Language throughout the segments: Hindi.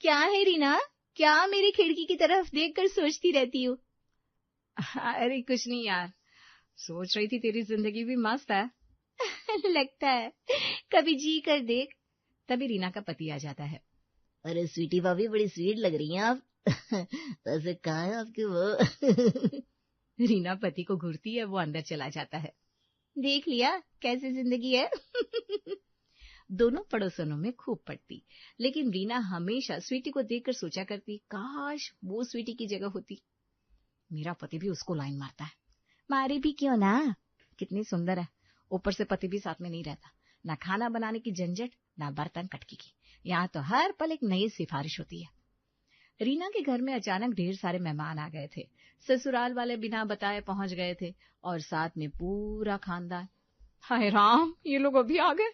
क्या है रीना? क्या मेरी खिड़की की तरफ देखकर सोचती रहती हो? अरे कुछ नहीं यार, सोच रही थी तेरी जिंदगी भी मस्त है। लगता है। कभी जी कर देख। तभी रीना का पति आ जाता है। अरे स्वीटी भाभी, बड़ी स्वीट लग रही हैं आप। वैसे कहाँ है आपके वो? रीना पति को घूरती है, वो अंदर चला जाता है। देख लिया कैसी जिंदगी है। दोनों पड़ोसनों में खूब पड़ती, लेकिन रीना हमेशा स्वीटी को देखकर सोचा करती, काश वो स्वीटी की जगह होती। मेरा पति भी उसको लाइन मारता है। मारे भी क्यों ना, कितनी सुंदर है। ऊपर से पति भी साथ में नहीं रहता, ना खाना बनाने की झंझट, ना बर्तन कटकी की। यहाँ तो हर पल एक नई सिफारिश होती है। रीना के घर में अचानक ढेर सारे मेहमान आ गए थे। ससुराल वाले बिना बताए पहुंच गए थे और साथ में पूरा खानदान। हाय राम, ये लोग अभी आ गए,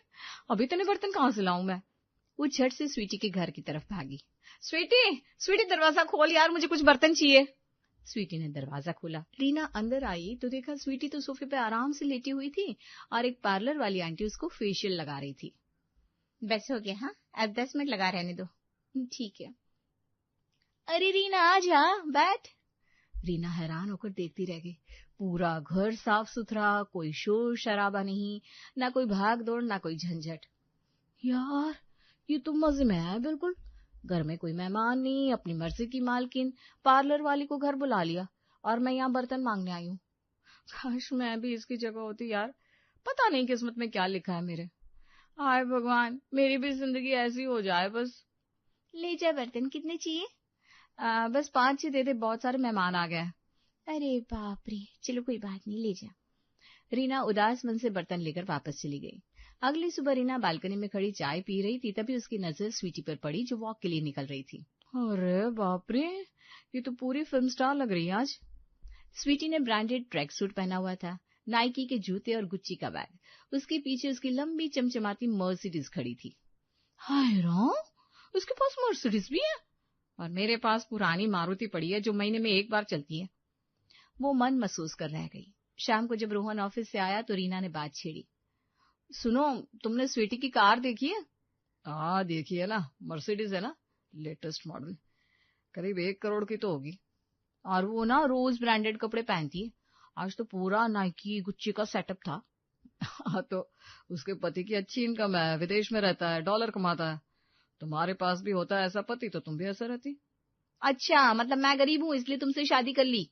अभी इतने बर्तन कहाँ से लाऊं मैं। वो झट से स्वीटी के घर की तरफ भागी। स्वीटी, स्वीटी दरवाजा खोल यार, मुझे कुछ बर्तन चाहिए। स्वीटी ने दरवाजा खोला। रीना अंदर आई तो देखा स्वीटी तो सोफे पे आराम से लेटी हुई थी और एक पार्लर वाली आंटी उसको फेशियल लगा रही थी। बस हो गया? हाँ, अब 10 मिनट लगा रहने दो। ठीक है। अरे रीना आ जा, बैठ। रीना हैरान होकर देखती रह गई। पूरा घर साफ सुथरा, कोई शोर शराबा नहीं, ना कोई भाग दौड़, ना कोई झंझट। यार ये तो मजे में है बिल्कुल। घर में कोई मेहमान नहीं, अपनी मर्जी की मालकिन, पार्लर वाली को घर बुला लिया और मैं यहाँ बर्तन मांगने आई हूँ। काश मैं भी इसकी जगह होती यार, पता नहीं किस्मत में क्या लिखा है मेरे। हाय भगवान, मेरी भी जिंदगी ऐसी हो जाए बस। ले जा बर्तन, कितने चाहिए? बस 5-6 दे दे, बहुत सारे मेहमान आ गए। अरे बाप रे, चलो कोई बात नहीं, ले जा। रीना उदास मन से बर्तन लेकर वापस चली गई। अगली सुबह रीना बालकनी में खड़ी चाय पी रही थी, तभी उसकी नजर स्वीटी पर पड़ी जो वॉक के लिए निकल रही थी। अरे बाप रे, ये तो पूरी फिल्म स्टार लग रही है आज। स्वीटी ने ब्रांडेड ट्रैक सूट पहना हुआ था, नाइकी के जूते और गुच्ची का बैग। उसके पीछे उसकी लंबी चमचमाती मर्सिडीज खड़ी थी। हाय राम, उसके पास मर्सिडीज भी है और मेरे पास पुरानी मारुति पड़ी है जो महीने में एक बार चलती है। वो मन महसूस कर रह गई। शाम को जब रोहन ऑफिस से आया तो रीना ने बात छेड़ी। सुनो, तुमने स्वीटी की कार देखी है? हाँ देखी है ना, मर्सिडीज है ना, लेटेस्ट मॉडल, करीब 1 करोड़ की तो होगी। और वो ना रोज ब्रांडेड कपड़े पहनती है। आज तो पूरा नाइकी गुच्ची का सेटअप था। हाँ तो उसके पति की अच्छी इनकम है, विदेश में रहता है, डॉलर कमाता है। तुम्हारे पास भी होता है ऐसा पति तो तुम भी ऐसा रहती। अच्छा, मतलब मैं गरीब हूँ इसलिए तुमसे शादी कर ली?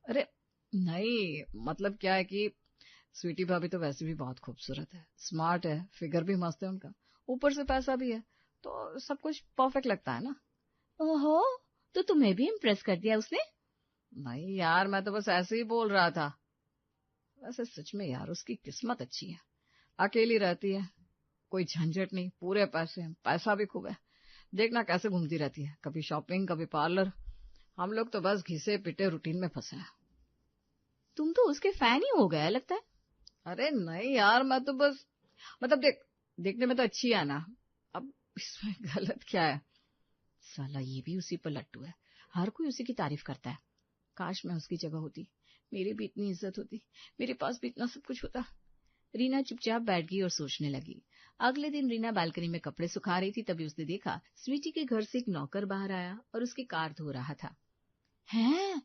अरे नहीं, मतलब क्या है कि स्वीटी भाभी तो वैसे भी बहुत खूबसूरत है, स्मार्ट है, फिगर भी मस्त है उनका, ऊपर से पैसा भी है, तो सब कुछ परफेक्ट लगता है ना। ओहो, तो तुम्हें भी इम्प्रेस कर दिया उसने? नहीं यार, मैं तो बस ऐसे ही बोल रहा था। वैसे सच में यार उसकी किस्मत अच्छी है, अकेली रहती है, कोई झंझट नहीं, पूरे पैसे हैं, पैसा भी खूब है। देखना कैसे घूमती रहती है, कभी शॉपिंग कभी पार्लर। हम लोग तो बस घिसे पिटे रूटीन में फंसे हैं। तुम तो उसके फैन ही हो गया लगता है। अरे नहीं यार, मैं तो बस मतलब देखने में तो अच्छी है ना, अब इसमें गलत क्या है। साला ये भी उसी पर लट्टू है, हर कोई उसी की तारीफ करता है। काश मैं उसकी जगह होती, मेरी भी इतनी इज्जत होती, मेरे पास भी इतना सब कुछ होता। रीना चुपचाप बैठ गई और सोचने लगी। अगले दिन रीना बालकनी में कपड़े सुखा रही थी, तभी उसने देखा स्वीटी के घर से एक नौकर बाहर आया और उसकी कार धो रहा था। हैं,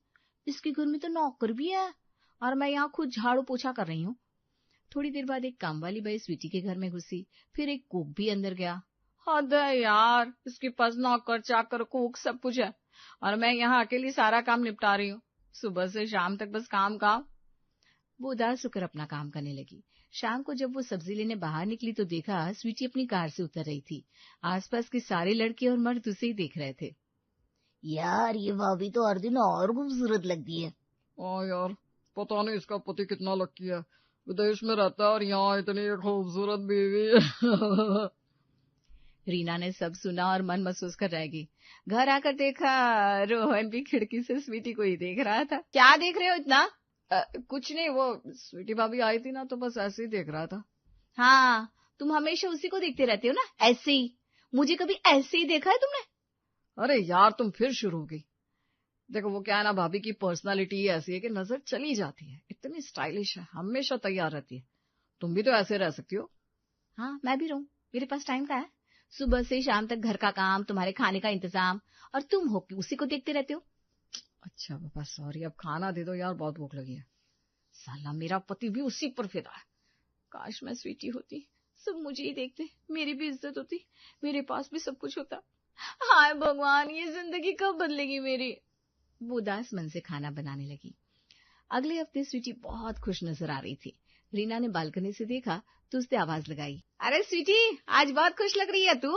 इसके घर में तो नौकर भी है और मैं यहाँ खुद झाड़ू पोछा कर रही हूँ। थोड़ी देर बाद एक काम वाली बाई स्वीटी के घर में घुसी, फिर एक कुक भी अंदर गया। हद है यार, इसके पास नौकर चाकर कुक सब कुछ है और मैं यहाँ अकेली सारा काम निपटा रही हूँ, सुबह से शाम तक बस काम काम। वो उदास होकर अपना काम करने लगी। शाम को जब वो सब्जी लेने बाहर निकली तो देखा स्वीटी अपनी कार से उतर रही थी। आसपास के सारे लड़के और मर्द उसे ही देख रहे थे। यार ये भाभी तो हर दिन और खूबसूरत लगती है। हाँ यार, पता नहीं इसका पति कितना लकी है, विदेश में रहता है और यहाँ इतनी खूबसूरत बीवी है। रीना ने सब सुना और मन महसूस कर रह गई। घर आकर देखा रोहन भी खिड़की से स्वीटी को ही देख रहा था। क्या देख रहे हो इतना? कुछ नहीं, वो स्वीटी भाभी आई थी ना तो बस ऐसे ही देख रहा था। हाँ, तुम हमेशा उसी को देखते रहते हो ना, ऐसे ही। मुझे कभी ऐसे ही देखा है तुमने? अरे यार तुम फिर शुरू हो गई। देखो वो क्या है ना, भाभी की पर्सनालिटी ऐसी है कि नजर चली जाती है, इतनी स्टाइलिश है, हमेशा तैयार रहती है। तुम भी तो ऐसे रह सकती हो। हाँ, मैं भी रहूं, मेरे पास टाइम का है। सुबह से शाम तक घर का काम, तुम्हारे खाने का इंतजाम, और तुम हो कि उसी को देखते रहते हो। अच्छा पापा सॉरी, अब खाना दे दो यार, बहुत भूख लगी है। साला मेरा पति भी उसी पर फिदा है। काश मैं स्वीटी होती, सब मुझे ही देखते, मेरी भी इज्जत होती, मेरे पास भी सब कुछ होता। हाय भगवान, ये जिंदगी कब बदलेगी मेरी। वो उदास मन से खाना बनाने लगी। अगले हफ्ते स्वीटी बहुत खुश नजर आ रही थी। रीना ने बालकनी से देखा तो उसने आवाज लगाई, अरे स्वीटी, आज बहुत खुश लग रही है तू।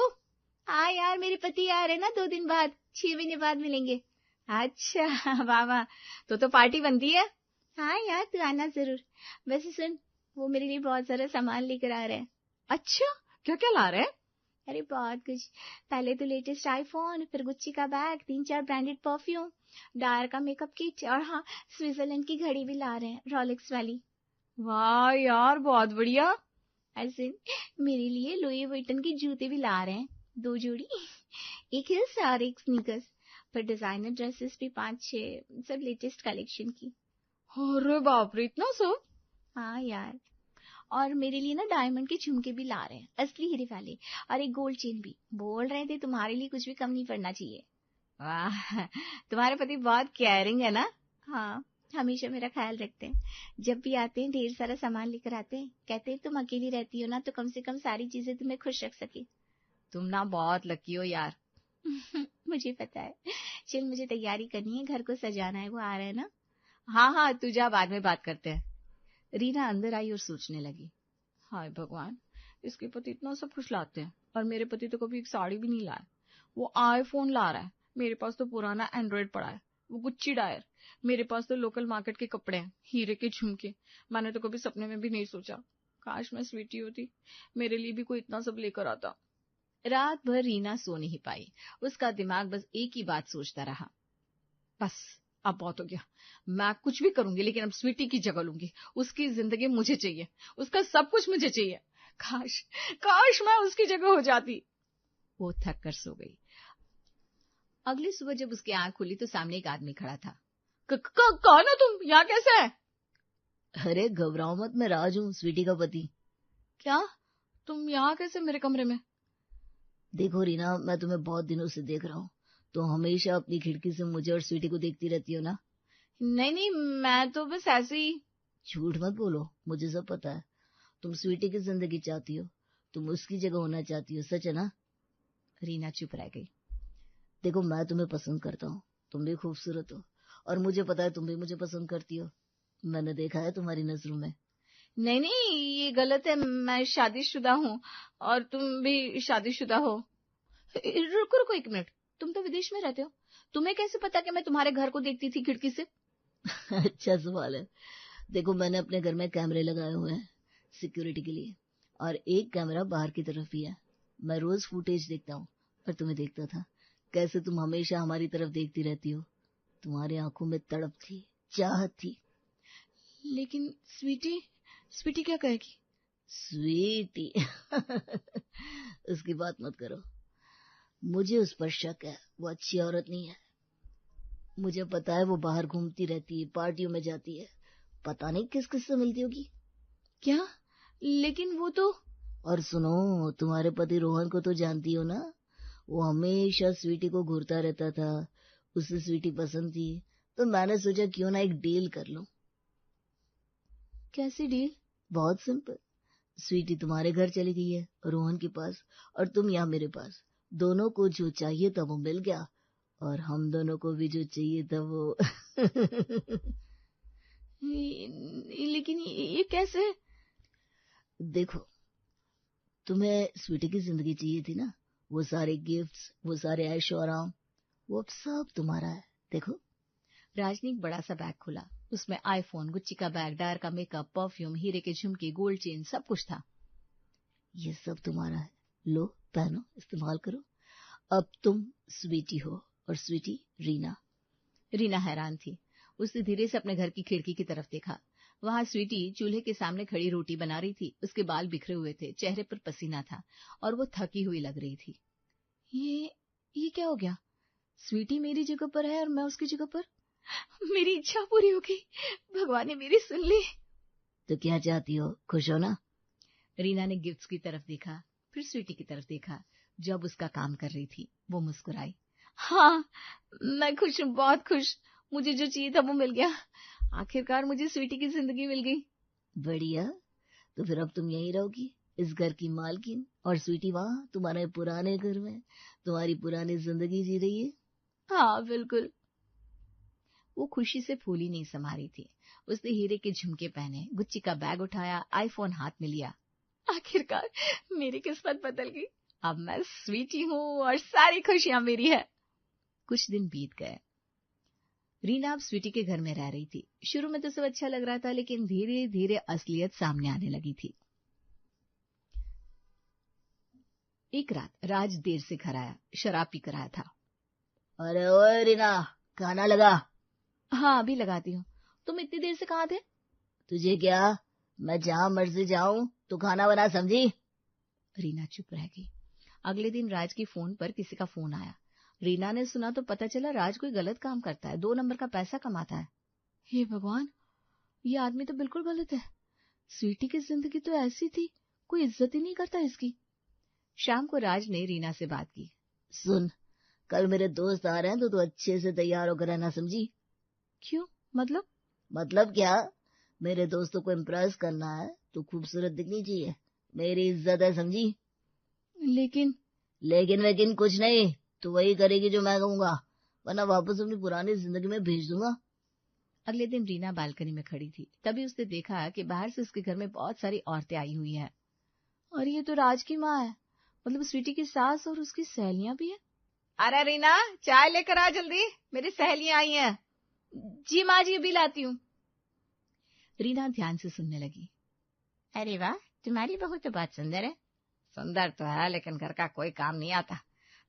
हाँ यार, मेरे पति आ रहे ना 2 दिन बाद, 6 महीने बाद मिलेंगे। अच्छा वाह वाह, तो पार्टी बनती है। हाँ यार, तू आना जरूर। वैसे सुन, वो मेरे लिए बहुत सारा सामान लेकर आ रहे हैं। अच्छा, क्या क्या ला रहे हैं? अरे बहुत कुछ। पहले तो लेटेस्ट आईफोन, फिर गुच्ची का बैग, 3-4 ब्रांडेड परफ्यूम, डायर का मेकअप किट, और हाँ, स्विट्जरलैंड की घड़ी भी ला रहे हैं, रॉलेक्स वाली। वाह यार, बहुत बढ़िया। ऐसे मेरे लिए लुई वुइटन के जूते भी ला रहे हैं, 2 जोड़ी, एक हिल्स और एक स्नीकर्स। फिर डिजाइनर ड्रेसेस भी 5-6, सब लेटेस्ट कलेक्शन की। अरे बाप रे, इतना सब। हाँ यार, और मेरे लिए ना डायमंड के झुमके भी ला रहे हैं, असली हीरे वाले, और एक गोल्ड चेन भी। बोल रहे थे तुम्हारे लिए कुछ भी कम नहीं पड़ना चाहिए। वाह, तुम्हारे पति बहुत केयरिंग है ना। हाँ, हमेशा मेरा ख्याल रखते हैं। जब भी आते हैं ढेर सारा सामान लेकर आते हैं। कहते हैं तुम अकेली रहती हो ना, तो कम से कम सारी चीजें तुम्हें खुश रख सके। तुम ना बहुत लकी हो यार। मुझे पता है। चल, मुझे तैयारी करनी है, घर को सजाना है, वो आ रहा है ना। हाँ हाँ, तू जा, बाद में बात करते हैं। रीना अंदर आई और सोचने लगी, हाय भगवान, इसके पति इतना सब कुछ लाते हैं और मेरे पति तो कभी एक साड़ी भी नहीं लाए। वो आईफोन ला रहा है, मेरे पास तो पुराना एंड्रॉइड पड़ा है। वो गुच्ची डायर, मेरे पास तो लोकल मार्केट के कपड़े हैं, हीरे के झुमके। मैंने तो कभी सपने में भी नहीं सोचा। काश मैं स्वीटी होती, मेरे लिए भी कोई इतना सब लेकर आता। रात भर रीना सो नहीं पाई। उसका दिमाग बस एक ही बात सोचता रहा, बस अब बहुत हो गया, मैं कुछ भी करूंगी लेकिन अब स्वीटी की जगह लूंगी। उसकी जिंदगी मुझे चाहिए, उसका सब कुछ मुझे चाहिए। काश काश मैं उसकी जगह हो जाती। वो थक कर सो गई। अगली सुबह जब उसकी आंख खुली तो सामने एक आदमी खड़ा था। कौन हो तुम, यहाँ कैसे है? अरे घबराओ मत, मैं राज हूँ, स्वीटी का पति। क्या, तुम यहाँ कैसे मेरे कमरे में? देखो रीना, मैं तुम्हें बहुत दिनों से देख रहा हूँ। तो हमेशा अपनी खिड़की से मुझे और स्वीटी को देखती रहती हो ना। नहीं नहीं, मैं तो बस ऐसे ही। झूठ मत बोलो, मुझे सब पता है। तुम स्वीटी की जिंदगी चाहती हो, तुम उसकी जगह होना चाहती हो, सच है ना? रीना चुप रह गई। देखो, मैं तुम्हें पसंद करता हूँ, तुम भी खूबसूरत हो, और मुझे पता है तुम भी मुझे पसंद करती हो। मैंने देखा है तुम्हारी नजरों में। नहीं नहीं, ये गलत है, मैं शादीशुदा हूँ और तुम भी शादीशुदा हो। रुको रुको एक मिनट, तुम तो विदेश में रहते हो, तुम्हें कैसे पता कि मैं तुम्हारे घर को देखती थी खिड़की से? अच्छा सवाल है। देखो, मैंने अपने घर में कैमरे लगाए हुए हैं सिक्योरिटी के लिए, और एक कैमरा बाहर की तरफ ही है। मैं रोज फुटेज देखता हूँ और तुम्हें देखता था, कैसे तुम हमेशा हमारी तरफ देखती रहती हो। तुम्हारी आंखों में तड़प थी, चाहत थी। लेकिन स्वीटी, स्वीटी क्या कहेगी? स्वीटी उसकी बात मत करो, मुझे उस पर शक है। वो अच्छी औरत नहीं है। मुझे पता है वो बाहर घूमती रहती है, पार्टियों में जाती है, पता नहीं किस किस से मिलती होगी। क्या? लेकिन वो तो। और सुनो, तुम्हारे पति रोहन को तो जानती हो ना? वो हमेशा स्वीटी को घूरता रहता था, उसे स्वीटी पसंद थी। तो मैंने सोचा क्यों ना एक डील कर लूं। कैसी डील? बहुत सिंपल। स्वीटी तुम्हारे घर चली गई है, रोहन के पास, और तुम यहाँ मेरे पास। दोनों को जो चाहिए था वो मिल गया, और हम दोनों को भी जो चाहिए था वो लेकिन ये कैसे? देखो, तुम्हें स्वीटी की जिंदगी चाहिए थी ना, वो सारे गिफ्ट्स, वो सारे ऐशो आराम, वो अब सब तुम्हारा है। देखो। राज ने एक बड़ा सा बैग खोला। उसमें आईफोन, गुच्ची का बैग, डायर का मेकअप, परफ्यूम, हीरे के झुमके, गोल्ड चेन, सब कुछ था। ये सब तुम्हारा है, लो पहनो, इस्तेमाल करो। अब तुम स्वीटी हो और स्वीटी रीना। रीना हैरान थी। उसने धीरे से अपने घर की खिड़की की तरफ देखा। वहां स्वीटी चूल्हे के सामने खड़ी रोटी बना रही थी। उसके बाल बिखरे हुए थे, चेहरे पर पसीना था और वो थकी हुई लग रही थी। ये क्या हो गया? स्वीटी मेरी जगह पर है और मैं उसकी जगह पर? मेरी इच्छा पूरी हो गई, भगवान ने मेरी सुन ली। तो क्या चाहती हो, खुश हो ना? रीना ने गिफ्ट्स की तरफ देखा, फिर स्वीटी की तरफ देखा। जब उसका काम कर रही थी। वो मुस्कुराई। हाँ, मैं खुश हूँ, बहुत खुश। मुझे जो चाहिए था वो मिल गया। आखिरकार मुझे स्वीटी की जिंदगी मिल गई। बढ़िया, तो फिर अब तुम यहीं रहोगी, इस घर की मालकिन, और स्वीटी वहाँ तुम्हारे पुराने घर में तुम्हारी पुरानी जिंदगी जी रही है। हाँ, बिल्कुल। वो खुशी से फूली नहीं समा रही थी। उसने हीरे के झुमके पहने, गुच्ची का बैग उठाया, आईफोन हाथ में लिया। आखिरकार मेरी किस्मत बदल गई। अब मैं स्वीटी हूँ और सारी खुशियां मेरी है। कुछ दिन बीत गए। रीना अब स्वीटी के घर में रह रही थी। शुरू में तो सब अच्छा लग रहा था, लेकिन धीरे धीरे असलियत सामने आने लगी थी। एक रात राज देर से घर आया, शराब पीकर आया था। अरे ओए रीना, खाना लगा। हाँ, अभी लगाती हूँ। तुम इतनी देर से कहाँ थे? तुझे क्या, मैं जहां मर्जी जाऊं तो खाना बना, समझी? रीना चुप रह गई। अगले दिन राज की फोन पर किसी का फोन आया। रीना ने सुना तो पता चला राज कोई गलत काम करता है, 2 नंबर का पैसा कमाता है। हे भगवान, ये आदमी तो बिल्कुल गलत है। स्वीटी की जिंदगी तो ऐसी थी, कोई इज्जत ही नहीं करता इसकी। शाम को राज ने रीना से बात की। सुन, कल मेरे दोस्त आ रहे हैं तो तू अच्छे से तैयार होकर रहना, समझी? क्यों? मतलब क्या, मेरे दोस्तों को इम्प्रेस करना है तो खूबसूरत दिखनी चाहिए, मेरी इज्जत है, समझी? लेकिन वेकिन कुछ नहीं, तू वही करेगी जो मैं कहूंगा, वरना वापस अपनी पुरानी जिंदगी में भेज दूंगा। अगले दिन रीना बालकनी में खड़ी थी, तभी उसने देखा कि बाहर से उसके घर में बहुत सारी औरतें आई हुई हैं। और ये तो राज की माँ है, मतलब स्वीटी की सास और उसकी सहेलियां भी है। अरे रीना, चाय लेकर आ जल्दी, मेरी सहेलियां आई हैं। जी माँ जी, अभी लाती हूँ। रीना ध्यान से सुनने लगी। अरे वाह, तुम्हारी बहू तो बहुत सुंदर है। सुंदर तो है, लेकिन घर का कोई काम नहीं आता।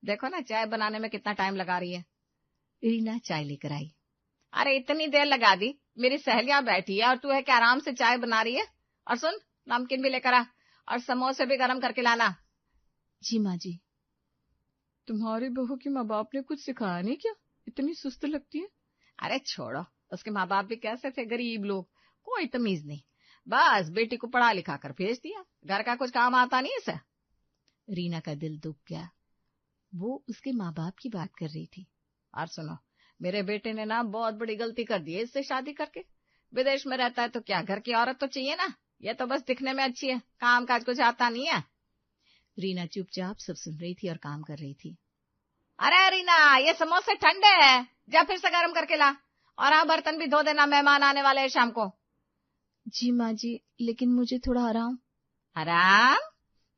देखो ना, चाय बनाने में कितना टाइम लगा रही है। रीना चाय लेकर आई। अरे इतनी देर लगा दी, मेरी सहेलियां बैठी है और तू है कि आराम से चाय बना रही है। और सुन, नमकीन भी लेकर आ और समोसे भी गरम करके लाना। जी माँ जी। तुम्हारी बहू की माँ बाप ने कुछ सिखाया नहीं क्या? इतनी सुस्त लगती है। अरे छोड़ो, उसके माँ बाप भी कैसे थे, गरीब लोग, कोई तमीज नहीं। बस बेटी को पढ़ा लिखा कर भेज दिया, घर का कुछ काम आता नहीं इसे। रीना का दिल दुख गया। वो उसके माँ बाप की बात कर रही थी। और सुनो, मेरे बेटे ने ना बहुत बड़ी गलती कर दी है इससे शादी करके। विदेश में रहता है तो क्या, घर की औरत तो चाहिए ना। ये तो बस दिखने में अच्छी है, काम काज कुछ आता नहीं है। रीना चुपचाप सब सुन रही थी और काम कर रही थी। अरे रीना, ये समोसे ठंडे हैं, जा फिर से गर्म करके ला। और हाँ, बर्तन भी धो देना, मेहमान आने वाले हैं शाम को। जी माँ जी, लेकिन मुझे थोड़ा आराम। आराम?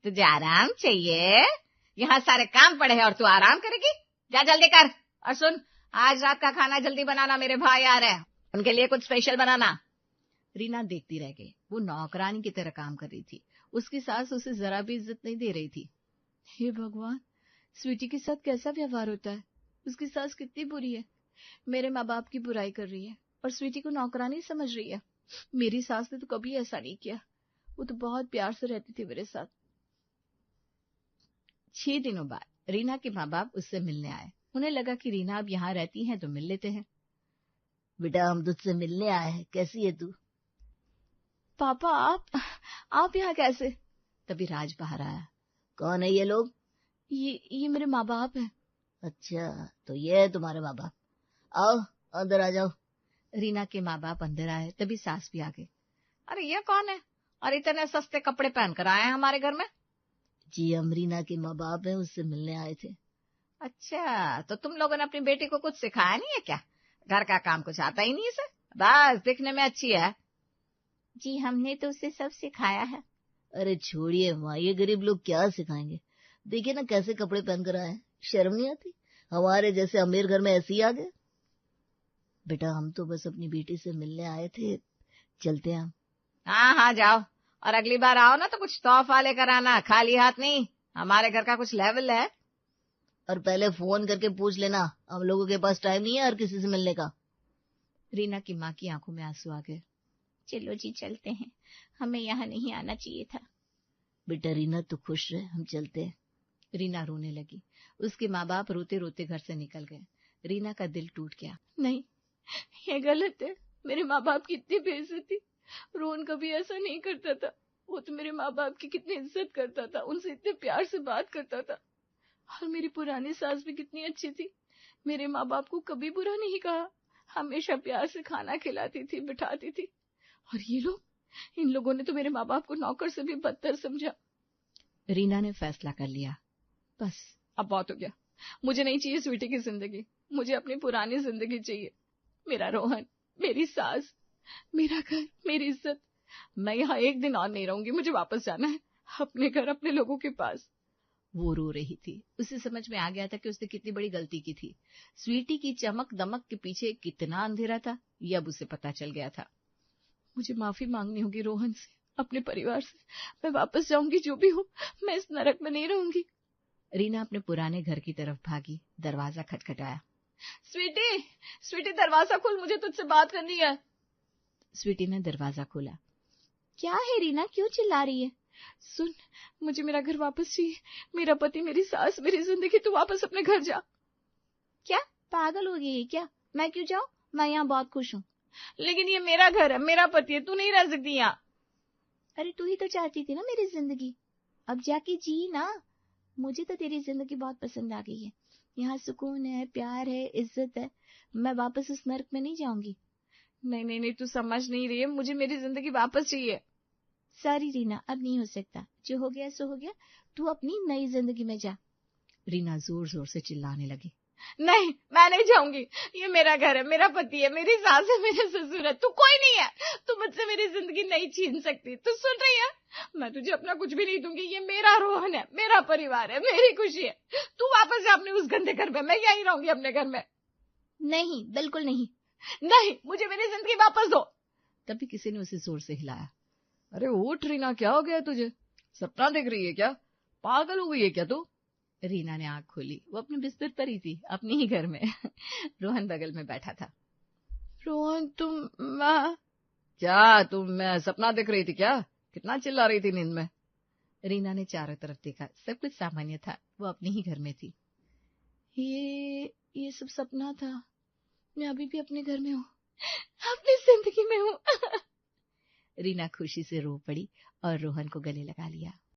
तुझे आराम चाहिए? यहाँ सारे काम पड़े हैं और तू आराम करेगी? जा जल्दी कर। और सुन, आज रात का खाना जल्दी बनाना, मेरे भाई आ रहे हैं, उनके लिए कुछ स्पेशल बनाना। रीना देखती रह गई। वो नौकरानी की तरह काम कर रही थी। उसकी सास उसे जरा भी इज्जत नहीं दे रही थी। हे भगवान, स्वीटी के साथ कैसा व्यवहार होता है? उसकी सास कितनी बुरी है। मेरे माँ बाप की बुराई कर रही है और स्वीटी को नौकरानी समझ रही है। मेरी सास ने तो कभी ऐसा नहीं किया, वो तो बहुत प्यार से रहती थी मेरे साथ। 6 दिनों बाद रीना के माँ बाप उससे मिलने आए। उन्हें लगा कि रीना अब यहाँ रहती है तो मिल लेते हैं। बेटा, हम तुझसे मिलने आए हैं, कैसी है तू? पापा, आप यहाँ कैसे? तभी राज बाहर आया। कौन है ये लोग? ये मेरे माँ बाप हैं। अच्छा, तो ये है तुम्हारे माँ बाप, आओ अंदर आ जाओ। रीना के माँ बाप अंदर आए, तभी सास भी आ गई। अरे ये कौन है और इतने सस्ते कपड़े पहनकर आए हैं हमारे घर में? जी, हम रीना के माँ बाप हैं, उससे मिलने आए थे। अच्छा, तो तुम लोगों ने अपनी बेटी को कुछ सिखाया नहीं है क्या? घर का काम कुछ आता ही नहीं इसे, बस दिखने में अच्छी है। जी, हमने तो उसे सब सिखाया है। अरे छोड़िए माँ, ये गरीब लोग क्या सिखाएंगे। देखिए ना कैसे कपड़े पहनकर आए हैं, शर्म नहीं आती? हमारे जैसे अमीर घर में ऐसे ही आ गए। बेटा, हम तो बस अपनी बेटी से मिलने आए थे, चलते हैं हम। हाँ हाँ, जाओ, और अगली बार आओ ना तो कुछ तोहफा लेकर आना, खाली हाथ नहीं। हमारे घर का कुछ लेवल है। और पहले फोन करके पूछ लेना, हम लोगों के पास टाइम नहीं है हर किसी से मिलने का। रीना की माँ की आंखों में आंसू आ गए। चलो जी, चलते हैं, हमें यहाँ नहीं आना चाहिए था। बेटा रीना, तू खुश रहे, हम चलते हैं। रीना रोने लगी। उसके माँ बाप रोते रोते घर से निकल गए। रीना का दिल टूट गया। नहीं, ये गलत है। मेरे माँ बाप की इतनी बेइज्जती, रोहन कभी ऐसा नहीं करता था। वो तो मेरे माँ बाप की कितनी इज्जत करता था, उनसे इतने प्यार से बात करता था। और मेरी पुरानी सास भी कितनी अच्छी थी, मेरे माँ बाप को कभी बुरा नहीं कहा, हमेशा प्यार से खाना खिलाती थी, बिठाती थी। और ये लोग, इन लोगों ने तो मेरे माँ बाप को नौकर से भी बदतर समझा। रीना ने फैसला कर लिया, बस अब बहुत हो गया, मुझे नहीं चाहिए स्वीटी की जिंदगी, मुझे अपनी पुरानी जिंदगी चाहिए। मेरा रोहन, मेरी सास, मेरा घर, मेरी इज्जत। मैं यहाँ एक दिन और नहीं रहूंगी, मुझे वापस जाना है अपने घर, अपने लोगों के पास। वो रो रही थी। उसे समझ में आ गया था कि उसने कितनी बड़ी गलती की थी। स्वीटी की चमक दमक के पीछे कितना अंधेरा था, ये अब उसे पता चल गया था। मुझे माफी मांगनी होगी रोहन से, अपने परिवार से। मैं वापस जाऊंगी, जो भी हो, मैं इस नरक में नहीं रहूंगी। रीना अपने पुराने घर की तरफ भागी। दरवाजा खटखटाया। स्वीटी, स्वीटी दरवाजा खोल, मुझे तुझसे बात करनी है। स्वीटी ने दरवाजा खोला। क्या है रीना, क्यों चिल्ला रही है? सुन, मुझे मेरा घर वापस चाहिए, मेरा पति, मेरी सास, मेरी जिंदगी, तू वापस अपने घर जा। क्या पागल हो गई है क्या? मैं क्यों जाऊं? मैं यहाँ बहुत खुश हूँ। लेकिन ये मेरा घर है, मेरा पति है, तू नहीं रह सकती यहाँ। अरे तू ही तो चाहती थी ना मेरी जिंदगी, अब जाके जी ना। मुझे तो तेरी जिंदगी बहुत पसंद आ गई है, यहाँ सुकून है, प्यार है, इज्जत है। मैं वापस उस नर्क में नहीं जाऊंगी। नहीं नहीं नहीं, तू समझ नहीं रही है, मुझे मेरी जिंदगी वापस चाहिए। सॉरी रीना, अब नहीं हो सकता, जो हो गया सो हो गया, तू अपनी नई जिंदगी में जा। रीना जोर जोर से चिल्लाने लगी। नहीं, मैं नहीं जाऊंगी, ये मेरा घर है, मेरा पति है, मेरी सास है, मेरे ससुर है, तू कोई नहीं है, तू मुझसे मेरी जिंदगी नहीं छीन सकती। तू सुन रही है? मैं तुझे अपना कुछ भी नहीं दूंगी, ये मेरा रोहन है, मेरा परिवार है, मेरी खुशी है। तू वापस जा अपने उस गंदे घर में, मैं यहीं रहूंगी अपने घर में। नहीं, बिल्कुल नहीं। नहीं, मुझे मेरी जिंदगी वापस दो। तभी किसी ने उसे जोर से हिलाया। अरे उठ रीना, क्या हो गया तुझे? सपना देख रही है क्या? पागल हो गई है क्या तू? रीना ने आंख खोली। वो अपने बिस्तर पर ही थी, अपने ही घर में। रोहन बगल में बैठा था। रोहन, मैं सपना देख रही थी क्या? कितना चिल्ला रही थी नींद में? रीना ने चारों तरफ देखा, सब कुछ सामान्य था, वो अपने ही घर में थी। ये सब सपना था, मैं अभी भी अपने घर में हूँ, अपनी जिंदगी में हूँ। रीना खुशी से रो पड़ी और रोहन को गले लगा लिया।